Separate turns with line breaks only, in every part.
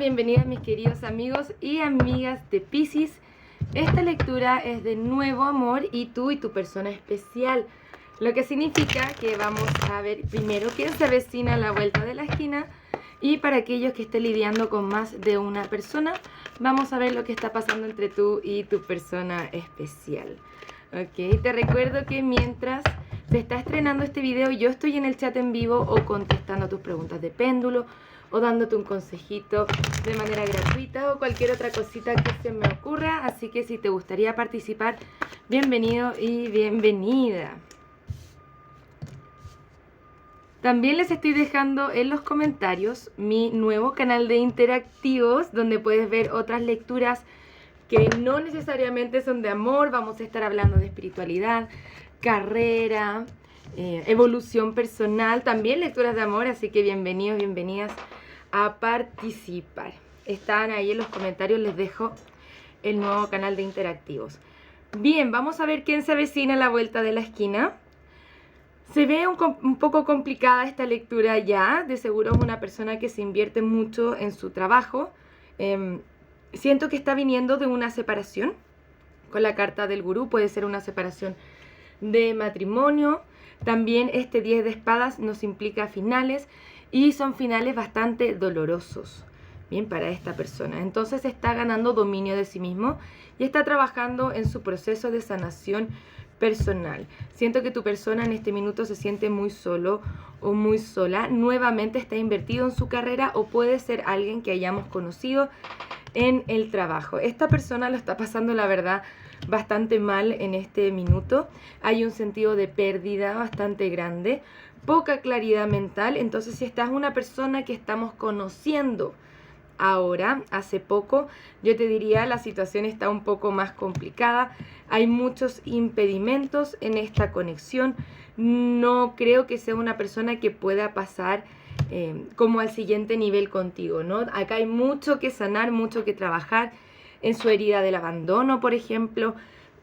bienvenidas mis queridos amigos y amigas de Piscis. Esta lectura es de nuevo amor y tú y tu persona especial, lo que significa que vamos a ver primero quién se avecina a la vuelta de la esquina, y para aquellos que estén lidiando con más de una persona, vamos a ver lo que está pasando entre tú y tu persona especial. Ok, te recuerdo que mientras se está estrenando este video, yo estoy en el chat en vivo o contestando tus preguntas de péndulo o dándote un consejito de manera gratuita o cualquier otra cosita que se me ocurra. Así que si te gustaría participar, bienvenido y bienvenida. También les estoy dejando en los comentarios mi nuevo canal de interactivos, donde puedes ver otras lecturas que no necesariamente son de amor. Vamos a estar hablando de espiritualidad, carrera, evolución personal, también lecturas de amor, así que bienvenidos, bienvenidas a participar. Están ahí en los comentarios, les dejo el nuevo canal de interactivos. Bien, vamos a ver quién se avecina a la vuelta de la esquina. Se ve un poco complicada esta lectura ya, de seguro es una persona que se invierte mucho en su trabajo. Siento que está viniendo de una separación, con la carta del gurú, puede ser una separación de matrimonio. También este 10 de espadas nos implica finales, y son finales bastante dolorosos, bien, para esta persona. Entonces está ganando dominio de sí mismo y está trabajando en su proceso de sanación personal. Siento que tu persona en este minuto se siente muy solo o muy sola. Nuevamente está invertido en su carrera, o puede ser alguien que hayamos conocido en el trabajo. Esta persona lo está pasando, la verdad, bastante mal en este minuto. Hay un sentido de pérdida bastante grande, poca claridad mental. Entonces, si esta es una persona que estamos conociendo ahora, hace poco, yo te diría la situación está un poco más complicada. Hay muchos impedimentos en esta conexión. No creo que sea una persona que pueda pasar como al siguiente nivel contigo, ¿no? Acá hay mucho que sanar, mucho que trabajar en su herida del abandono, por ejemplo.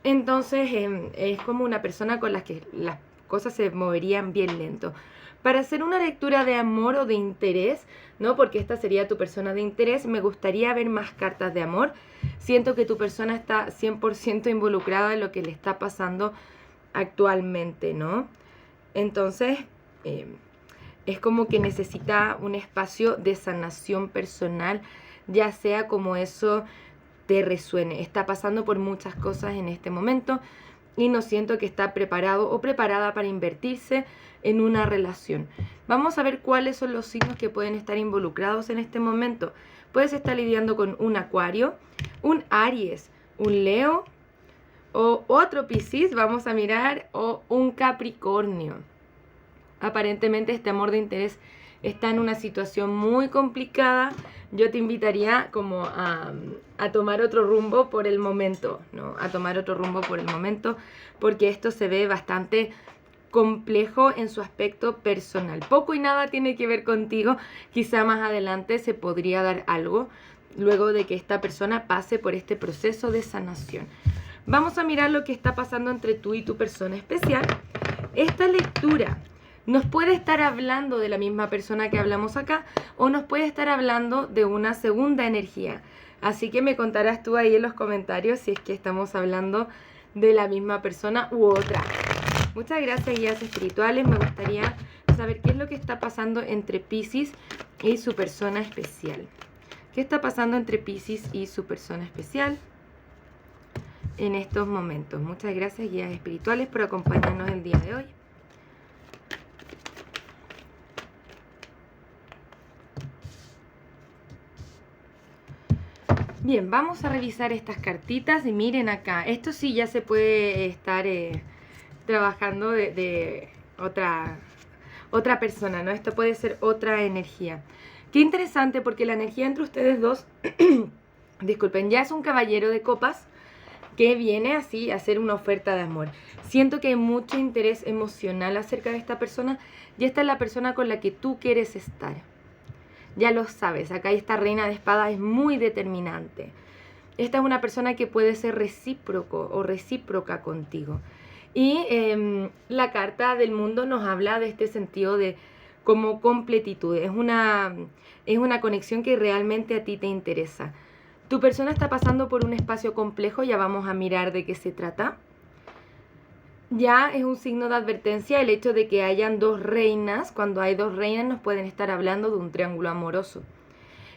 Entonces es como una persona con la que las cosas se moverían bien lento. Para hacer una lectura de amor o de interés, ¿no? Porque esta sería tu persona de interés, me gustaría ver más cartas de amor. Siento que tu persona está 100% involucrada en lo que le está pasando actualmente, ¿no? Entonces, es como que necesita un espacio de sanación personal, ya sea como eso te resuene. Está pasando por muchas cosas en este momento y no siento que está preparado o preparada para invertirse en una relación. Vamos a ver cuáles son los signos que pueden estar involucrados en este momento. Puedes estar lidiando con un Acuario, un Aries, un Leo o otro Piscis, vamos a mirar, o un Capricornio. Aparentemente este amor de interés está en una situación muy complicada. Yo te invitaría como a tomar otro rumbo por el momento, ¿no? A tomar otro rumbo por el momento, porque esto se ve bastante complejo en su aspecto personal. Poco y nada tiene que ver contigo. Quizá más adelante se podría dar algo luego de que esta persona pase por este proceso de sanación. Vamos a mirar lo que está pasando entre tú y tu persona especial. Esta lectura nos puede estar hablando de la misma persona que hablamos acá, o nos puede estar hablando de una segunda energía. Así que me contarás tú ahí en los comentarios si es que estamos hablando de la misma persona u otra. Muchas gracias, guías espirituales. Me gustaría saber qué es lo que está pasando entre Piscis y su persona especial. ¿Qué está pasando entre Piscis y su persona especial en estos momentos? Muchas gracias, guías espirituales, por acompañarnos el día de hoy. Bien, vamos a revisar estas cartitas y miren acá. Esto sí ya se puede estar trabajando de otra persona, ¿no? Esto puede ser otra energía. Qué interesante, porque la energía entre ustedes dos, disculpen, ya es un caballero de copas que viene así a hacer una oferta de amor. Siento que hay mucho interés emocional acerca de esta persona, y esta es la persona con la que tú quieres estar. Ya lo sabes, acá esta reina de espadas es muy determinante. Esta es una persona que puede ser recíproco o recíproca contigo. Y la carta del mundo nos habla de este sentido de como completitud. Es una conexión que realmente a ti te interesa. Tu persona está pasando por un espacio complejo, ya vamos a mirar de qué se trata. Ya es un signo de advertencia el hecho de que hayan dos reinas. Cuando hay dos reinas nos pueden estar hablando de un triángulo amoroso.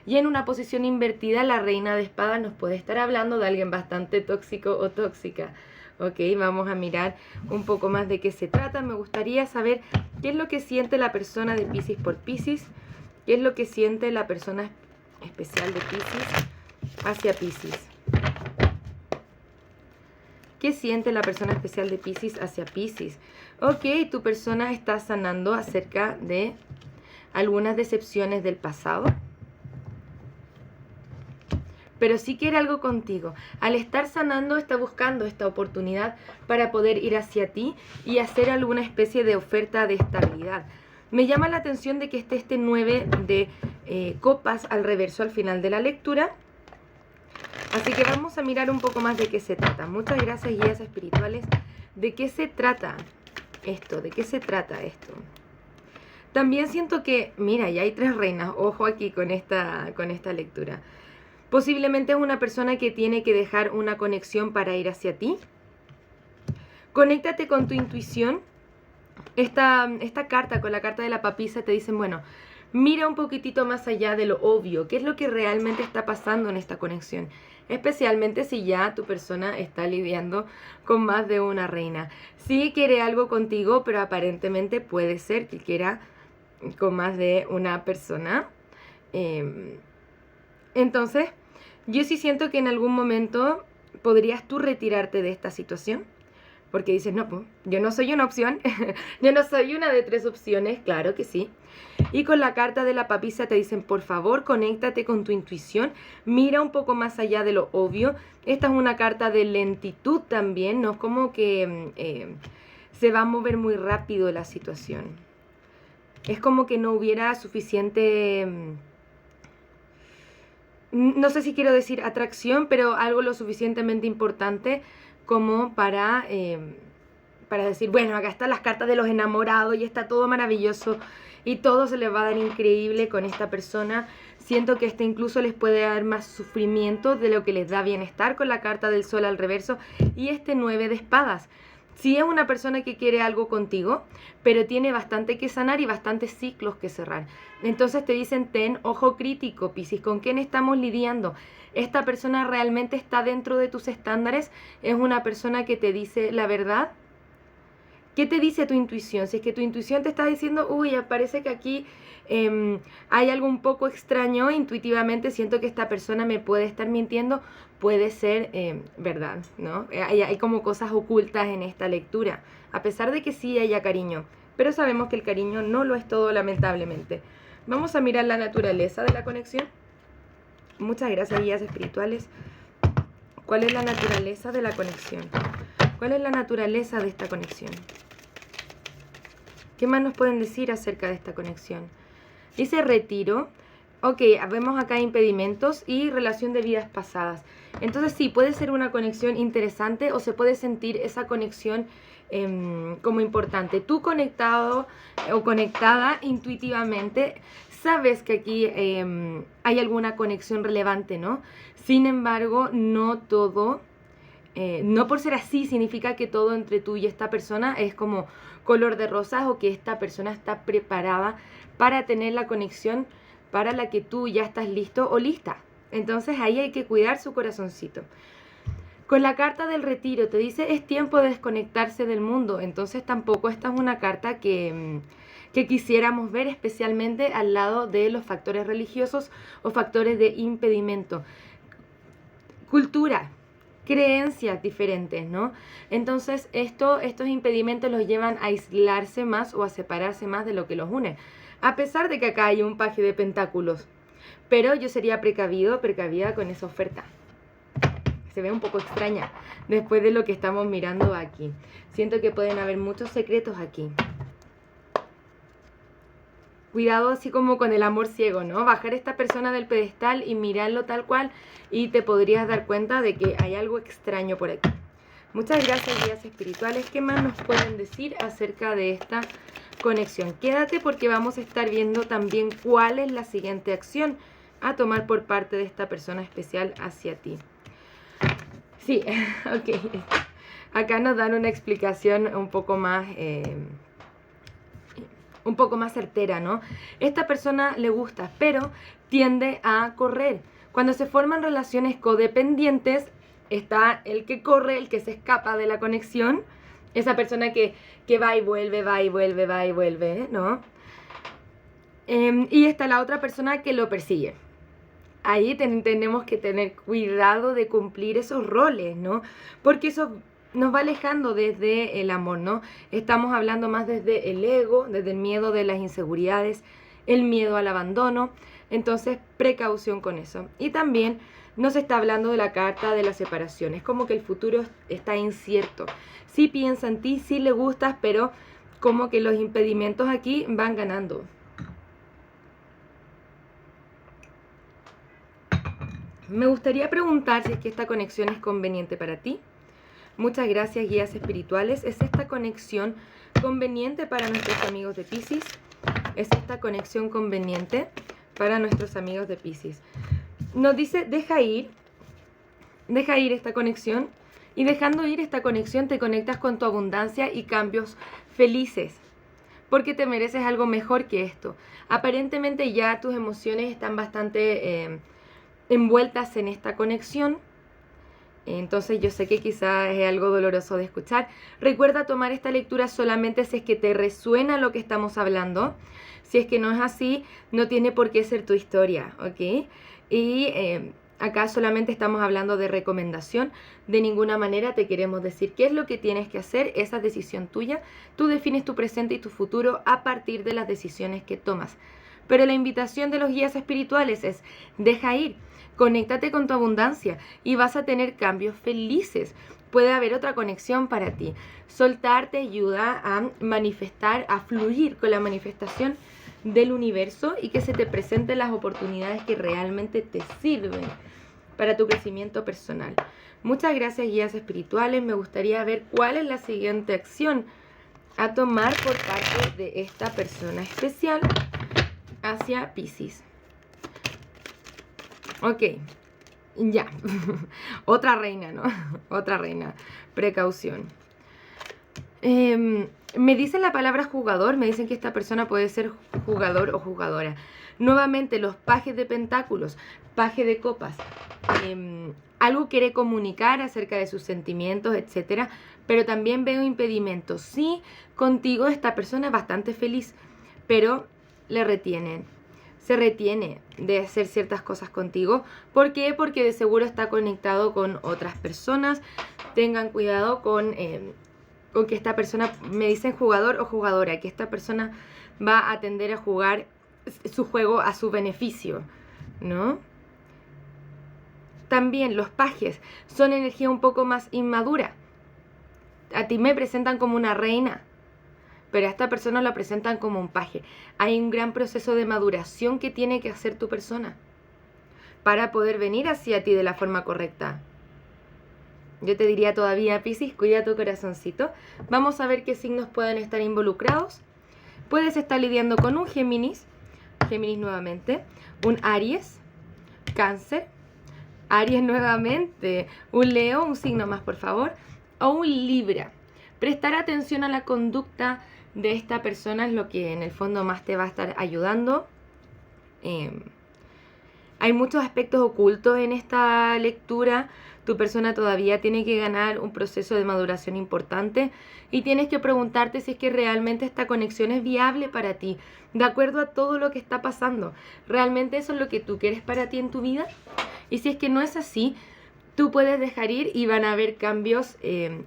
Y en una posición invertida, la reina de espadas nos puede estar hablando de alguien bastante tóxico o tóxica. Ok, vamos a mirar un poco más de qué se trata. Me gustaría saber qué es lo que siente la persona de Piscis por Piscis. ¿Qué es lo que siente la persona especial de Piscis hacia Piscis? ¿Qué siente la persona especial de Piscis hacia Piscis? Ok, tu persona está sanando acerca de algunas decepciones del pasado, pero sí quiere algo contigo. Al estar sanando está buscando esta oportunidad para poder ir hacia ti y hacer alguna especie de oferta de estabilidad. Me llama la atención de que esté este 9 de copas al reverso al final de la lectura. Así que vamos a mirar un poco más de qué se trata. Muchas gracias, guías espirituales. ¿De qué se trata esto? ¿De qué se trata esto? También siento que, mira, ya hay 3 reinas. Ojo aquí con esta lectura. Posiblemente es una persona que tiene que dejar una conexión para ir hacia ti. Conéctate con tu intuición. Esta carta, con la carta de la papisa, te dicen, bueno, mira un poquitito más allá de lo obvio. ¿Qué es lo que realmente está pasando en esta conexión? Especialmente si ya tu persona está lidiando con más de una reina. Sí quiere algo contigo, pero aparentemente puede ser que quiera con más de una persona. Entonces, yo sí siento que en algún momento podrías tú retirarte de esta situación. Porque dices, no, pues, yo no soy una opción, yo no soy una de 3 opciones, claro que sí. Y con la carta de la papisa te dicen, por favor, conéctate con tu intuición, mira un poco más allá de lo obvio. Esta es una carta de lentitud también, no es como que se va a mover muy rápido la situación. Es como que no hubiera suficiente, no sé si quiero decir atracción, pero algo lo suficientemente importante como para decir, bueno, acá están las cartas de los enamorados y está todo maravilloso y todo se les va a dar increíble con esta persona. Siento que incluso les puede dar más sufrimiento de lo que les da bienestar con la carta del sol al reverso y este 9 de espadas. Sí es una persona que quiere algo contigo, pero tiene bastante que sanar y bastantes ciclos que cerrar. Entonces te dicen, ten ojo crítico, Piscis, ¿con quién estamos lidiando? ¿Esta persona realmente está dentro de tus estándares? ¿Es una persona que te dice la verdad? ¿Qué te dice tu intuición? Si es que tu intuición te está diciendo, uy, parece que aquí hay algo un poco extraño, intuitivamente siento que esta persona me puede estar mintiendo, puede ser verdad, ¿no? Hay como cosas ocultas en esta lectura, a pesar de que sí haya cariño, pero sabemos que el cariño no lo es todo, lamentablemente. Vamos a mirar la naturaleza de la conexión. Muchas gracias, guías espirituales. ¿Cuál es la naturaleza de la conexión? ¿Cuál es la naturaleza de esta conexión? ¿Qué más nos pueden decir acerca de esta conexión? Dice retiro. Ok, vemos acá impedimentos y relación de vidas pasadas. Entonces sí, puede ser una conexión interesante o se puede sentir esa conexión como importante. Tú conectado o conectada intuitivamente, sabes que aquí hay alguna conexión relevante, ¿no? Sin embargo, no todo, no por ser así significa que todo entre tú y esta persona es como color de rosas o que esta persona está preparada para tener la conexión para la que tú ya estás listo o lista. Entonces ahí hay que cuidar su corazoncito. Con la carta del retiro te dice es tiempo de desconectarse del mundo. Entonces tampoco esta es una carta que quisiéramos ver, especialmente al lado de los factores religiosos o factores de impedimento. Cultura, creencias diferentes, ¿no? Entonces estos impedimentos los llevan a aislarse más o a separarse más de lo que los une. A pesar de que acá hay un paje de pentáculos. Pero yo sería precavida con esa oferta. Se ve un poco extraña después de lo que estamos mirando aquí. Siento que pueden haber muchos secretos aquí. Cuidado así como con el amor ciego, ¿no? Bajar a esta persona del pedestal y mirarlo tal cual y te podrías dar cuenta de que hay algo extraño por aquí. Muchas gracias, guías espirituales. ¿Qué más nos pueden decir acerca de esta conexión. Quédate porque vamos a estar viendo también cuál es la siguiente acción a tomar por parte de esta persona especial hacia ti. Sí, ok. Acá nos dan una explicación un poco más certera, ¿no? Esta persona le gusta, pero tiende a correr. Cuando se forman relaciones codependientes, está el que corre, el que se escapa de la conexión, esa persona que va y vuelve, va y vuelve, va y vuelve, ¿no? Y está la otra persona que lo persigue. Ahí tenemos que tener cuidado de cumplir esos roles, ¿no? Porque eso nos va alejando desde el amor, ¿no? Estamos hablando más desde el ego, desde el miedo de las inseguridades, el miedo al abandono. Entonces, precaución con eso. Y también nos está hablando de la carta de la separación. Es como que el futuro está incierto. Sí piensa en ti, sí le gustas, pero como que los impedimentos aquí van ganando. Me gustaría preguntar si es que esta conexión es conveniente para ti. Muchas gracias, guías espirituales. ¿Es esta conexión conveniente para nuestros amigos de Piscis? ¿Es esta conexión conveniente para nuestros amigos de Piscis? Nos dice, deja ir esta conexión. Y dejando ir esta conexión te conectas con tu abundancia y cambios felices. Porque te mereces algo mejor que esto. Aparentemente ya tus emociones están bastante envueltas en esta conexión. Entonces yo sé que quizás es algo doloroso de escuchar. Recuerda tomar esta lectura solamente si es que te resuena lo que estamos hablando. Si es que no es así, no tiene por qué ser tu historia, ¿ok? Y acá solamente estamos hablando de recomendación. De ninguna manera te queremos decir qué es lo que tienes que hacer. Esa es decisión tuya. Tú defines tu presente y tu futuro a partir de las decisiones que tomas. Pero la invitación de los guías espirituales es, deja ir. Conéctate con tu abundancia y vas a tener cambios felices. Puede haber otra conexión para ti. Soltar te ayuda a manifestar, a fluir con la manifestación del universo y que se te presenten las oportunidades que realmente te sirven para tu crecimiento personal. Muchas gracias, guías espirituales. Me gustaría ver cuál es la siguiente acción a tomar por parte de esta persona especial hacia Piscis. Ok, ya. Otra reina, ¿no? Otra reina. Precaución. Me dicen la palabra jugador, me dicen que esta persona puede ser jugador o jugadora. Nuevamente, los pajes de pentáculos, paje de copas. Algo quiere comunicar acerca de sus sentimientos, etcétera, pero también veo impedimentos. Sí, contigo esta persona es bastante feliz, pero le retienen. Se retiene de hacer ciertas cosas contigo. ¿Por qué? Porque de seguro está conectado con otras personas. Tengan cuidado con que esta persona, me dicen jugador o jugadora, que esta persona va a tender a jugar su juego a su beneficio, ¿no? También los pajes son energía un poco más inmadura. A ti me presentan como una reina, pero a esta persona la presentan como un paje. Hay un gran proceso de maduración que tiene que hacer tu persona para poder venir hacia ti de la forma correcta. Yo te diría todavía, Piscis, cuida tu corazoncito. Vamos a ver qué signos pueden estar involucrados. Puedes estar lidiando con un Géminis nuevamente, un Aries, Cáncer, Aries nuevamente, un Leo, un signo más por favor, o un Libra. Prestar atención a la conducta de esta persona es lo que en el fondo más te va a estar ayudando. Hay muchos aspectos ocultos en esta lectura. Tu persona todavía tiene que ganar un proceso de maduración importante y tienes que preguntarte si es que realmente esta conexión es viable para ti, de acuerdo a todo lo que está pasando. ¿Realmente eso es lo que tú quieres para ti en tu vida? Y si es que no es así, tú puedes dejar ir y van a haber cambios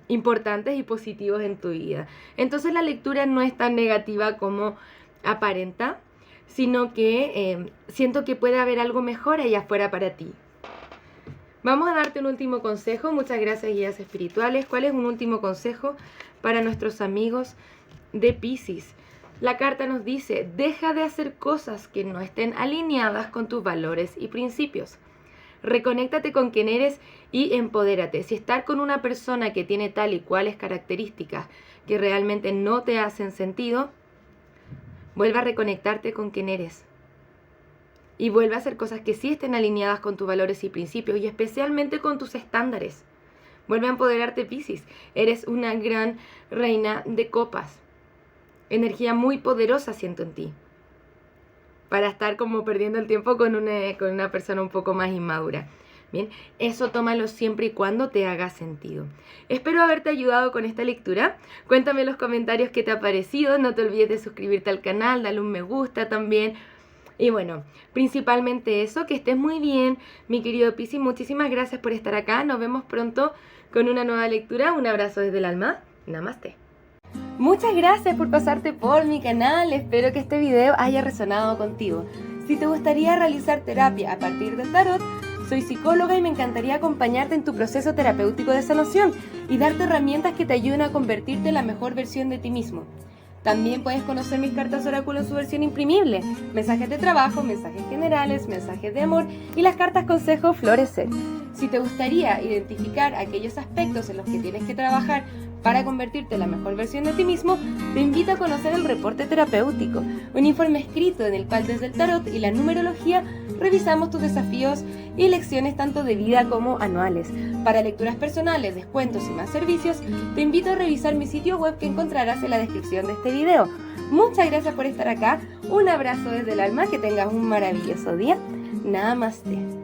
importantes y positivos en tu vida. Entonces la lectura no es tan negativa como aparenta, sino que siento que puede haber algo mejor allá afuera para ti. Vamos a darte un último consejo. Muchas gracias, guías espirituales. ¿Cuál es un último consejo para nuestros amigos de Piscis? La carta nos dice, deja de hacer cosas que no estén alineadas con tus valores y principios. Reconéctate con quien eres y empodérate. Si estar con una persona que tiene tal y cuales características que realmente no te hacen sentido, Vuelve a reconectarte con quién eres. Y vuelve a hacer cosas que sí estén alineadas con tus valores y principios, y especialmente con tus estándares. Vuelve a empoderarte, Piscis. Eres una gran reina de copas. Energía muy poderosa siento en ti. Para estar como perdiendo el tiempo con una persona un poco más inmadura. Bien, eso tómalo siempre y cuando te haga sentido. Espero haberte ayudado con esta lectura. Cuéntame en los comentarios qué te ha parecido. No te olvides de suscribirte al canal, dale un me gusta también. Y bueno, principalmente eso, que estés muy bien, mi querido Piscis. Muchísimas gracias por estar acá. Nos vemos pronto con una nueva lectura. Un abrazo desde el alma. Namaste. Muchas gracias por pasarte por mi canal. Espero que este video haya resonado contigo. Si te gustaría realizar terapia a partir del tarot, soy psicóloga y me encantaría acompañarte en tu proceso terapéutico de sanación y darte herramientas que te ayuden a convertirte en la mejor versión de ti mismo. También puedes conocer mis cartas oráculo en su versión imprimible, mensajes de trabajo, mensajes generales, mensajes de amor y las cartas consejo Florecer. Si te gustaría identificar aquellos aspectos en los que tienes que trabajar para convertirte en la mejor versión de ti mismo, te invito a conocer el reporte terapéutico, un informe escrito en el cual desde el tarot y la numerología revisamos tus desafíos y lecciones tanto de vida como anuales. Para lecturas personales, descuentos y más servicios, te invito a revisar mi sitio web que encontrarás en la descripción de este video. Muchas gracias por estar acá, un abrazo desde el alma, que tengas un maravilloso día. Namaste.